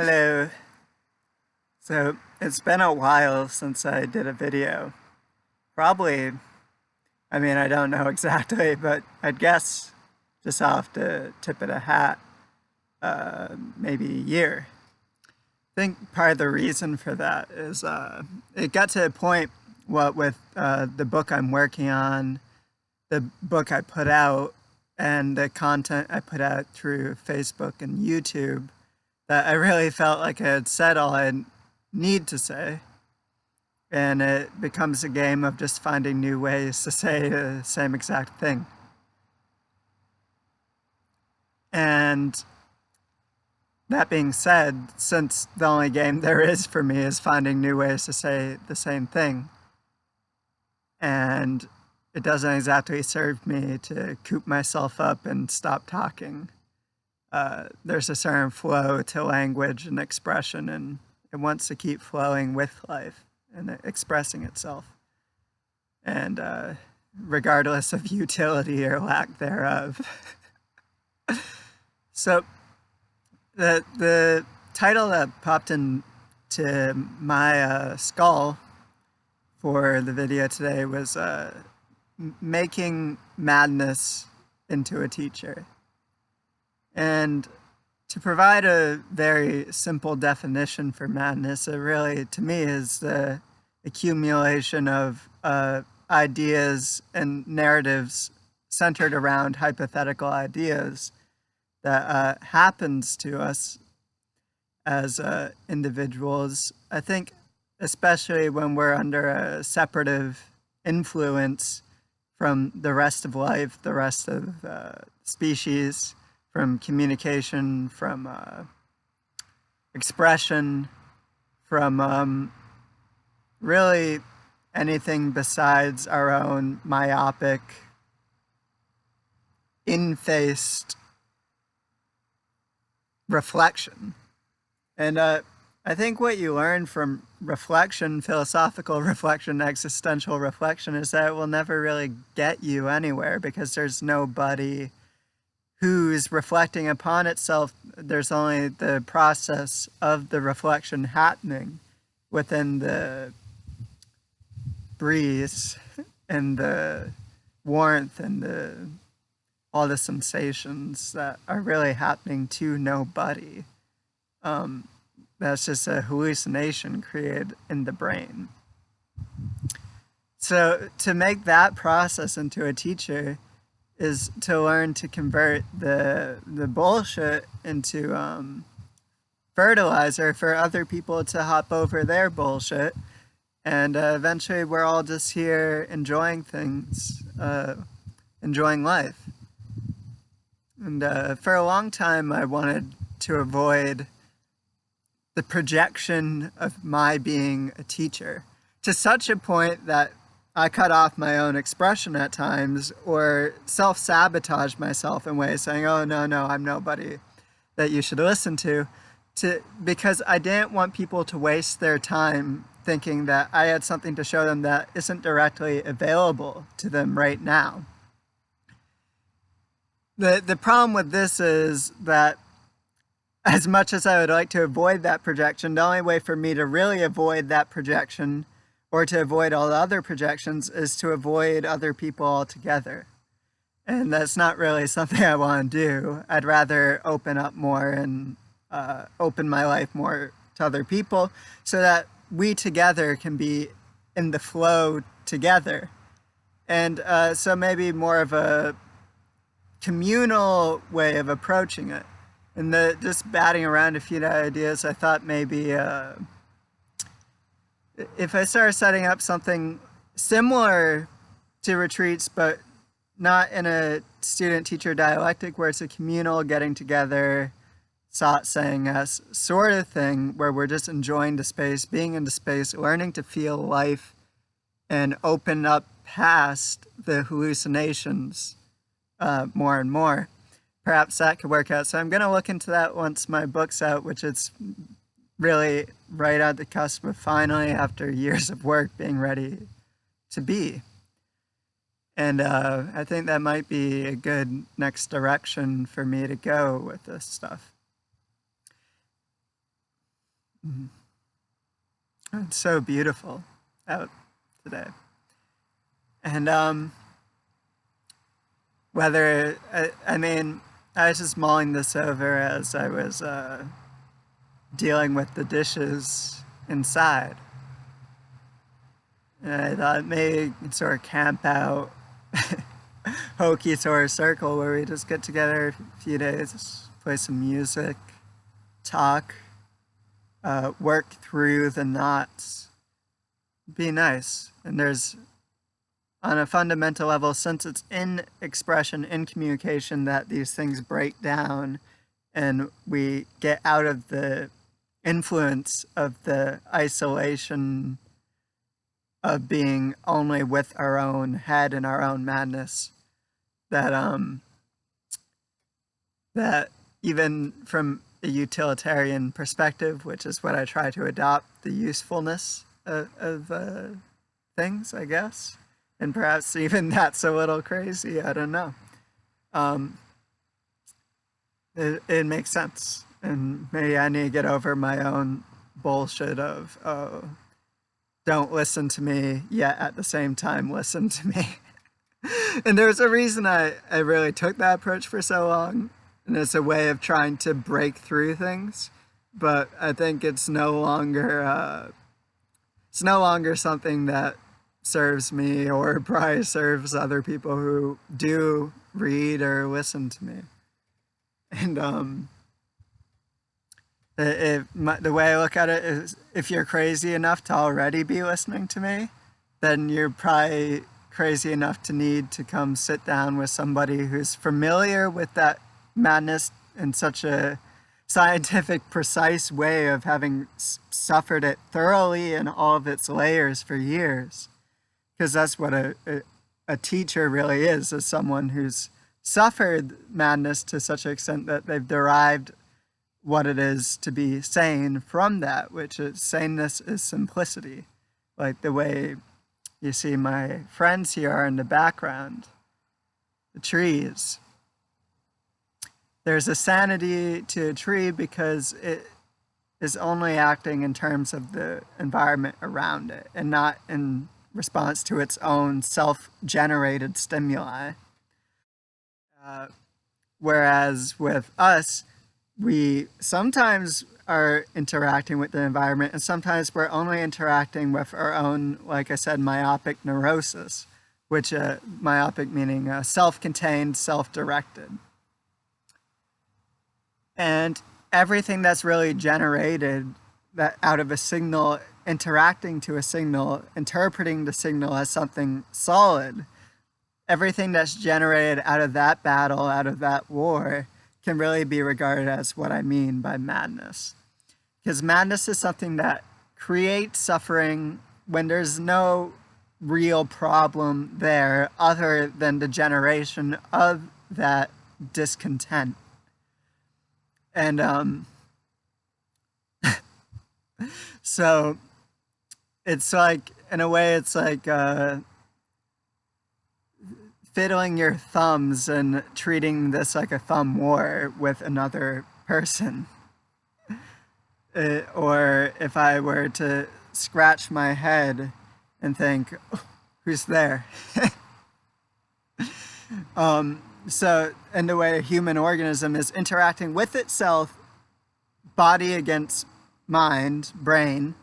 Hello. So it's been a while since I did a video. Probably, I don't know exactly, but I'd guess just off the tip of the hat, maybe a year. I think part of the reason for that is it got to a point, what with the book I'm working on, the book I put out, and the content I put out through Facebook and YouTube, that I really felt like I had said all I need to say. And it becomes a game of just finding new ways to say the same exact thing. And that being said, since the only game there is for me is finding new ways to say the same thing, and it doesn't exactly serve me to coop myself up and stop talking. There's a certain flow to language and expression, and it wants to keep flowing with life and expressing itself. And regardless of utility or lack thereof. So the title that popped into my skull for the video today was making madness into a teacher. And to provide a very simple definition for madness, it really, to me, is the accumulation of ideas and narratives centered around hypothetical ideas that happens to us as individuals. I think especially when we're under a separative influence from the rest of life, the rest of species, from communication, from expression, from really anything besides our own myopic, in-faced reflection. And I think what you learn from reflection, philosophical reflection, existential reflection, is that it will never really get you anywhere, because there's nobody who's reflecting upon itself. There's only the process of the reflection happening within the breeze and the warmth and all the sensations that are really happening to nobody. That's just a hallucination created in the brain. So to make that process into a teacher is to learn to convert the bullshit into fertilizer for other people to hop over their bullshit. And eventually we're all just here enjoying things, enjoying life. And for a long time I wanted to avoid the projection of my being a teacher, to such a point that I cut off my own expression at times, or self-sabotage myself in ways, saying, oh, no, I'm nobody that you should listen to, because I didn't want people to waste their time thinking that I had something to show them that isn't directly available to them right now. The problem with this is that, as much as I would like to avoid that projection, the only way for me to really avoid that projection, or to avoid all the other projections, is to avoid other people altogether. And that's not really something I want to do. I'd rather open up more and open my life more to other people, so that we together can be in the flow together. And so maybe more of a communal way of approaching it. And just batting around a few ideas, I thought maybe if I started setting up something similar to retreats, but not in a student-teacher dialectic, where it's a communal getting together, satsang sort of thing, where we're just enjoying the space, being in the space, learning to feel life, and open up past the hallucinations more and more. Perhaps that could work out. So I'm going to look into that once my book's out, which it's really right at the cusp of finally, after years of work, being ready to be. And I think that might be a good next direction for me to go with this stuff. It's so beautiful out today. And I mean, I was just mulling this over as I was dealing with the dishes inside. And I thought maybe sort of camp out, hokey sort of circle where we just get together a few days, play some music, talk, work through the knots. Be nice. And there's, on a fundamental level, since it's in expression, in communication, that these things break down and we get out of the influence of the isolation of being only with our own head and our own madness, that even from a utilitarian perspective, which is what I try to adopt, the usefulness of things, I guess, and perhaps even that's a little crazy, I don't know. It makes sense, and maybe I need to get over my own bullshit of, oh, don't listen to me, yet at the same time listen to me. And there's a reason I really took that approach for so long, and it's a way of trying to break through things. But I think it's no longer something that serves me or probably serves other people who do read or listen to me. And the way I look at it is, if you're crazy enough to already be listening to me, then you're probably crazy enough to need to come sit down with somebody who's familiar with that madness in such a scientific, precise way of having suffered it thoroughly in all of its layers for years. Because that's what a teacher really is someone who's suffered madness to such an extent that they've derived what it is to be sane from that, which is saneness is simplicity. Like the way you see my friends here are in the background, the trees. There's a sanity to a tree because it is only acting in terms of the environment around it and not in response to its own self-generated stimuli. Whereas with us, we sometimes are interacting with the environment, and sometimes we're only interacting with our own, like I said, myopic neurosis, which myopic meaning self-contained, self-directed. And everything that's really generated that out of a signal, interacting to a signal, interpreting the signal as something solid, everything that's generated out of that battle, out of that war, can really be regarded as what I mean by madness. Because madness is something that creates suffering when there's no real problem there other than the generation of that discontent. And so it's like, in a way, it's like fiddling your thumbs and treating this like a thumb war with another person. Or if I were to scratch my head and think, oh, who's there? So, and the way a human organism is interacting with itself, body against mind, brain,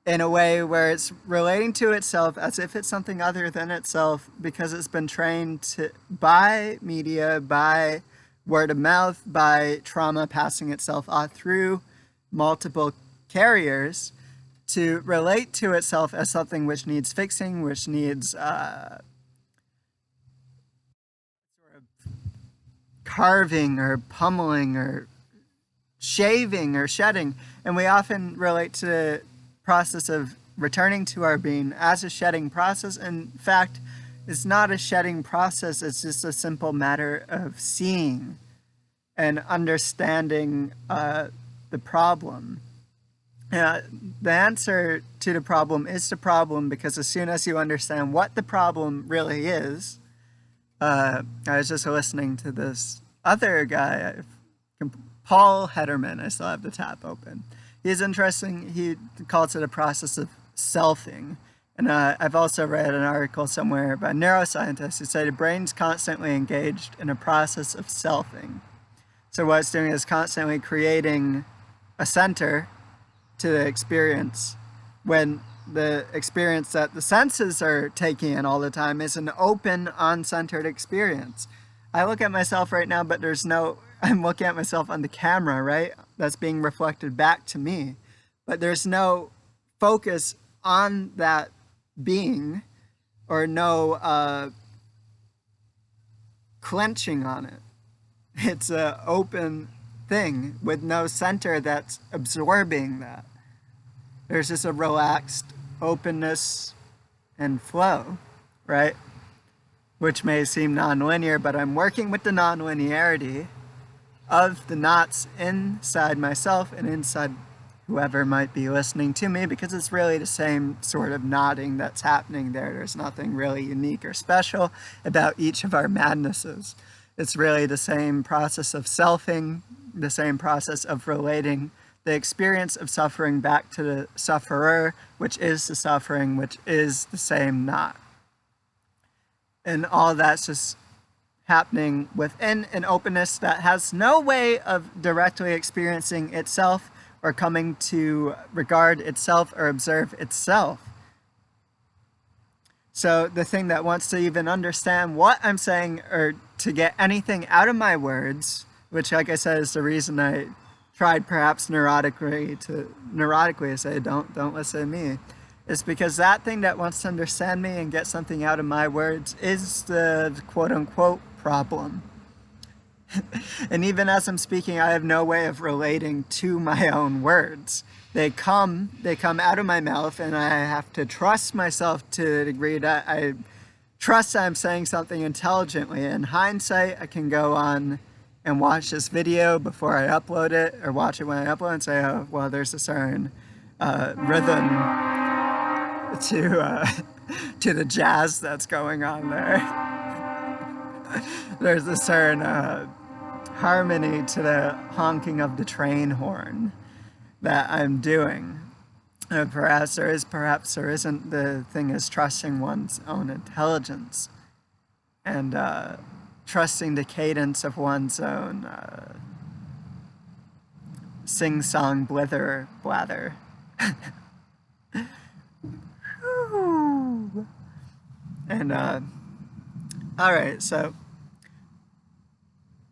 in a way where it's relating to itself as if it's something other than itself, because it's been trained by media, by word of mouth, by trauma passing itself off through multiple carriers, to relate to itself as something which needs fixing, which needs sort of carving or pummeling or shaving or shedding. And we often relate to the process of returning to our being as a shedding process. In fact, it's not a shedding process, it's just a simple matter of seeing and understanding the problem. The answer to the problem is the problem, because as soon as you understand what the problem really is, I was just listening to this other guy, Paul Hederman, I still have the tab open. he's interesting. He calls it a process of selfing. And I've also read an article somewhere by neuroscientists who say the brain's constantly engaged in a process of selfing. So what it's doing is constantly creating a center to the experience, when the experience that the senses are taking in all the time is an open, on-centered experience. I look at myself right now, but I'm looking at myself on the camera, right? That's being reflected back to me. But there's no focus on that being, or no clenching on it. It's an open thing with no center that's absorbing that. There's just a relaxed openness and flow, right? Which may seem nonlinear, but I'm working with the nonlinearity of the knots inside myself and inside whoever might be listening to me, because it's really the same sort of knotting that's happening there. There's nothing really unique or special about each of our madnesses. It's really the same process of selfing, the same process of relating the experience of suffering back to the sufferer, which is the suffering, which is the same knot. And all that's just happening within an openness that has no way of directly experiencing itself or coming to regard itself or observe itself. So the thing that wants to even understand what I'm saying, or to get anything out of my words, which, like I said, is the reason I tried perhaps neurotically to say, don't listen to me, is because that thing that wants to understand me and get something out of my words is the quote-unquote problem. And even as I'm speaking, I have no way of relating to my own words. They come out of my mouth, and I have to trust myself to the degree that I trust I'm saying something intelligently. In hindsight, I can go on and watch this video before I upload it, or watch it when I upload and say, oh, well, there's a certain rhythm to the jazz that's going on there. There's a certain harmony to the honking of the train horn that I'm doing. Perhaps there is, perhaps there isn't. The thing is trusting one's own intelligence and trusting the cadence of one's own sing-song blither blather. And all right, so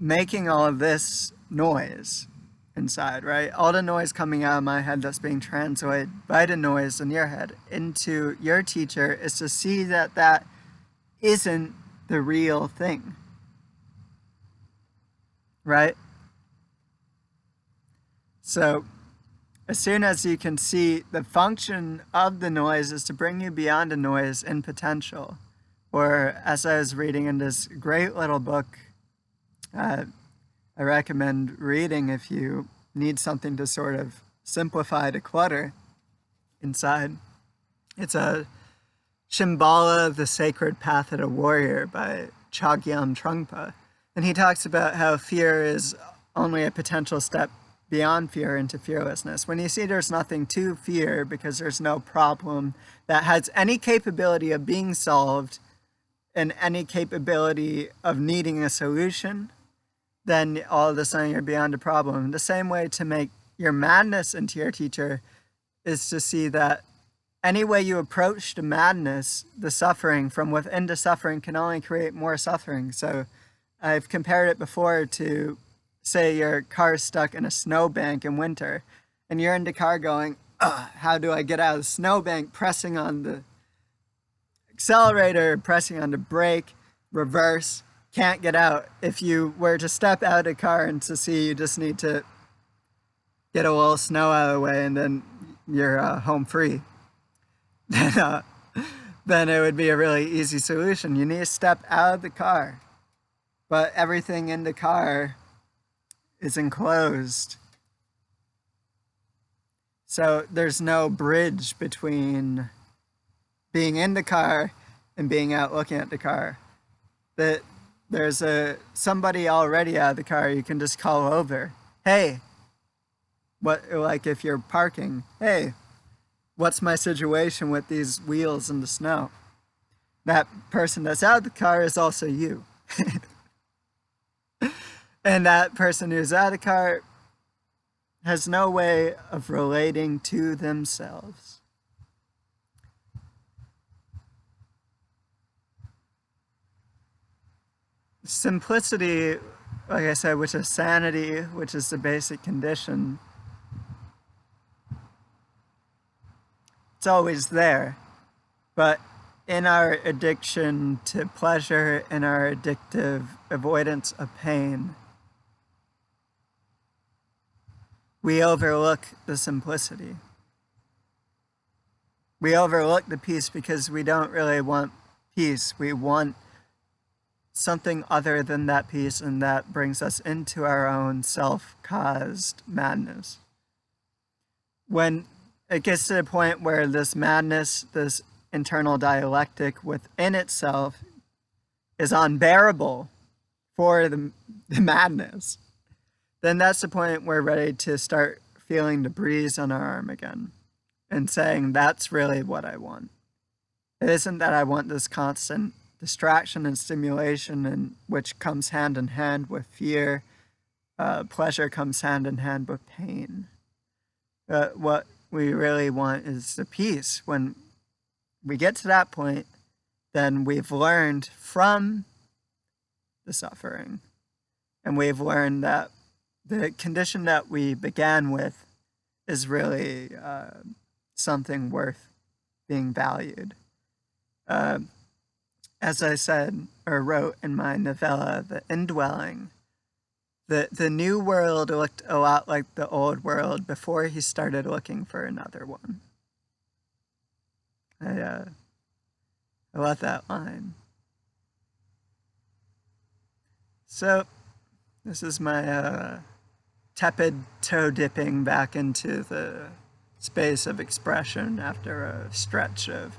making all of this noise inside, right? All the noise coming out of my head that's being translated by the noise in your head into your teacher is to see that that isn't the real thing, right? So as soon as you can see the function of the noise is to bring you beyond the noise in potential, or as I was reading in this great little book, I recommend reading if you need something to sort of simplify the clutter inside. It's a Shambhala, The Sacred Path of the Warrior by Chogyam Trungpa. And he talks about how fear is only a potential step beyond fear into fearlessness. When you see there's nothing to fear because there's no problem that has any capability of being solved and any capability of needing a solution, then all of a sudden you're beyond a problem. The same way to make your madness into your teacher is to see that any way you approach the madness, the suffering from within the suffering can only create more suffering. So I've compared it before to, say your car's stuck in a snowbank in winter, and you're in the car going, how do I get out of the snowbank, pressing on the accelerator, pressing on the brake, reverse, can't get out. If you were to step out of the car and to see you just need to get a little snow out of the way and then you're home free, then it would be a really easy solution. You need to step out of the car, but everything in the car is enclosed. So there's no bridge between being in the car and being out looking at the car. That there's somebody already out of the car you can just call over. Hey, like if you're parking, hey, what's my situation with these wheels in the snow? That person that's out of the car is also you. And that person who's out of the car has no way of relating to themselves. Simplicity, like I said, which is sanity, which is the basic condition, it's always there. But in our addiction to pleasure, in our addictive avoidance of pain, we overlook the simplicity. We overlook the peace because we don't really want peace. We want something other than that peace, and that brings us into our own self-caused madness. When it gets to the point where this madness, this internal dialectic within itself is unbearable for the madness, then that's the point we're ready to start feeling the breeze on our arm again and saying, that's really what I want. It isn't that I want this constant distraction and stimulation, and which comes hand in hand with fear. Pleasure comes hand in hand with pain. What we really want is the peace. When we get to that point, then we've learned from the suffering, and we've learned that the condition that we began with is really something worth being valued. As I said, or wrote in my novella, The Indwelling, the new world looked a lot like the old world before he started looking for another one. I love that line. So, this is my tepid toe dipping back into the space of expression after a stretch of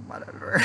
whatever.